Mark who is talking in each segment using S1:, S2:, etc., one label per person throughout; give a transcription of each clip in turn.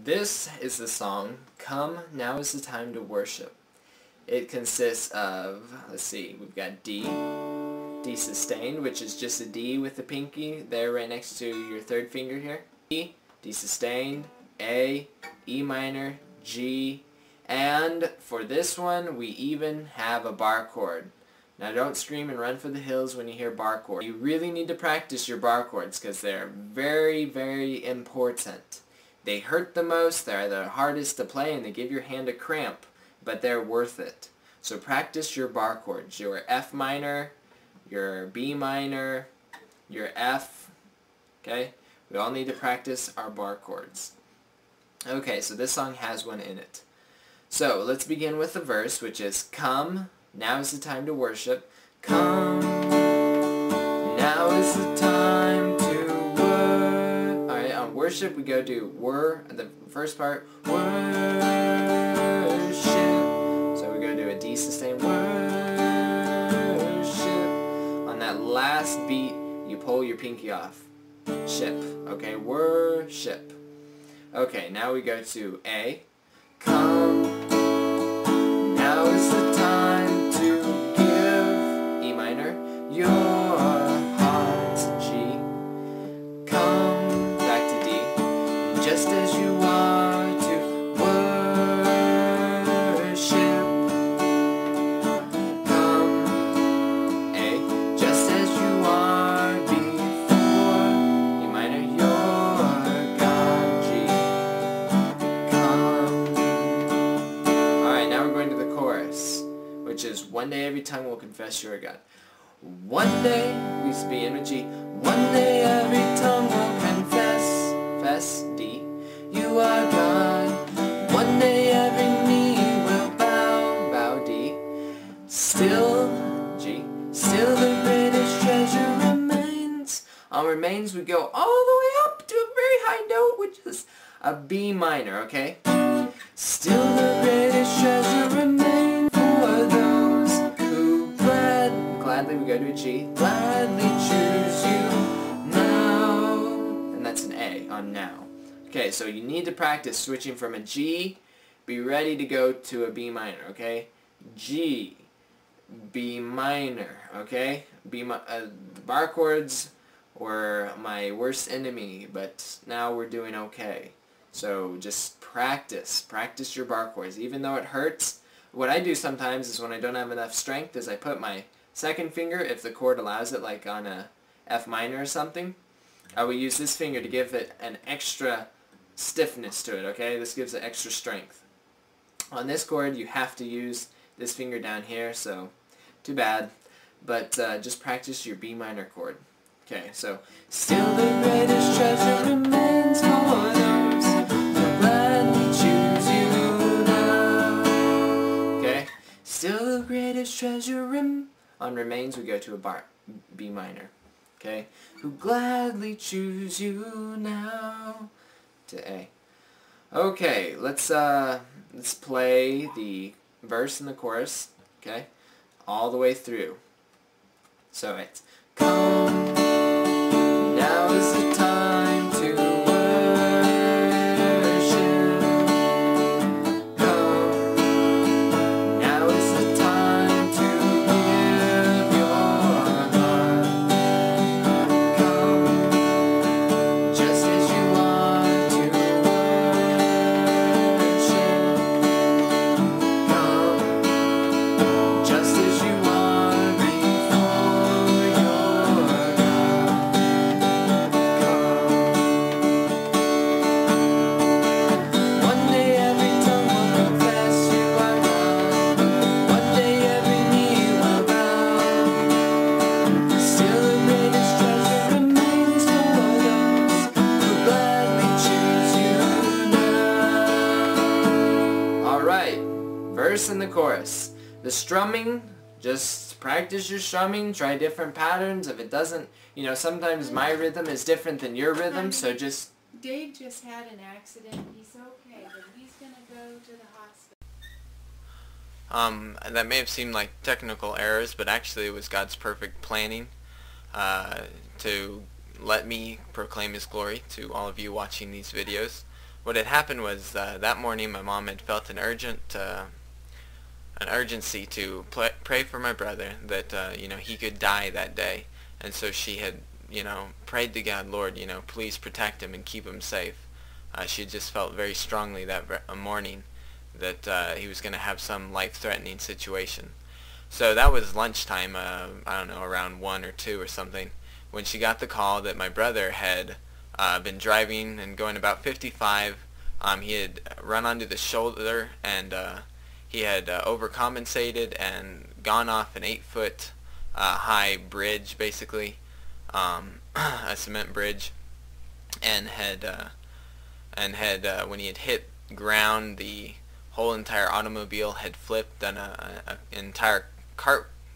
S1: This is the song, Come Now Is the Time to Worship. It consists of, let's see, we've got D, D sustained, which is just a D with the pinky there right next to your third finger here. D, D sustained, A, E minor, G, and for this one we even have a bar chord. Now don't scream and run for the hills when you hear bar chords. You really need to practice your bar chords because they're very, very important. They hurt the most, they're the hardest to play, and they give your hand a cramp, but they're worth it. So practice your bar chords, your F minor, your B minor, your F, okay? We all need to practice our bar chords. Okay, so this song has one in it. So let's begin with the verse, which is, Come, now is the time to worship. Come, now is the time to worship, we go to the first part, worship. So we go to a D sustained, worship. On that last beat, you pull your pinky off. Ship. Okay, worship. Okay, now we go to A. Come, now is the time to give, E minor, your heart, G. Come, just as you are to worship. Come, A, just as you are before, E minor, your God, G. Come. Alright, now we're going to the chorus, which is, One day every tongue will confess you are God. One day, we begin with G. One day every tongue will confess, D, you are God. One day every knee will bow, D. Still, G, still the greatest treasure remains. On remains we go all the way up to a very high note, which is a B minor, okay? Still the greatest treasure remains for those who gladly we go to a G, gladly choose you now. And that's an A on now. Okay, so you need to practice switching from a G, be ready to go to a B minor, okay? G, B minor, okay? Bar chords were my worst enemy, but now we're doing okay. So just practice your bar chords. Even though it hurts, what I do sometimes is when I don't have enough strength is I put my second finger, if the chord allows it, like on a F minor or something, I will use this finger to give it an extra stiffness to it, okay? This gives it extra strength. On this chord, you have to use this finger down here, so too bad. But just practice your B minor chord. Okay, so still the greatest treasure remains for those who gladly choose you now. Okay, still the greatest treasure on remains we go to a B minor. Okay, who gladly choose you now. To A. Okay, let's play the verse and the chorus, okay, all the way through. So it's, Come, now is the time to worship. Come, now is the time to give your heart. Come, just as you are. Verse and the chorus. The strumming, just practice your strumming, try different patterns. If it doesn't, sometimes my rhythm is different than your rhythm, so just...
S2: Dave just had an accident. He's okay, but he's going to go to the hospital.
S1: That may have seemed like technical errors, but actually it was God's perfect planning to let me proclaim His glory to all of you watching these videos.
S3: what had happened was that morning my mom had felt an urgency to pray for my brother that he could die that day, and so she had prayed to God, Lord, please protect him and keep him safe. She had just felt very strongly that morning that he was going to have some life-threatening situation. So that was lunchtime, I don't know, around 1 or 2 or something, when she got the call that my brother had been driving and going about 55. He had run onto the shoulder, and he had overcompensated and gone off an 8-foot high bridge, basically, a cement bridge, and had when he had hit ground, the whole entire automobile had flipped on an entire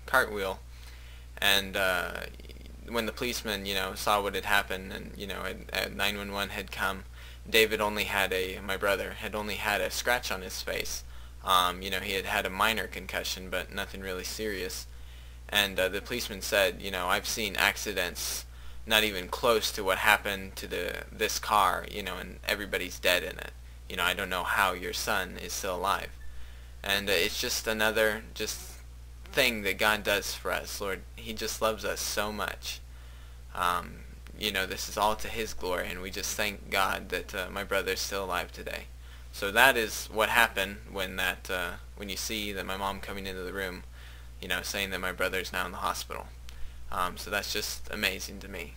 S3: cartwheel. And when the policeman saw what had happened, and 911 had come, my brother had only had a scratch on his face. He had had a minor concussion, but nothing really serious. And the policeman said, I've seen accidents not even close to what happened to this car, and everybody's dead in it. I don't know how your son is still alive. And it's just another thing that God does for us, Lord. He just loves us so much. This is all to His glory, and we just thank God that my brother is still alive today. So that is what happened when you see that my mom coming into the room, saying that my brother is now in the hospital. So that's just amazing to me.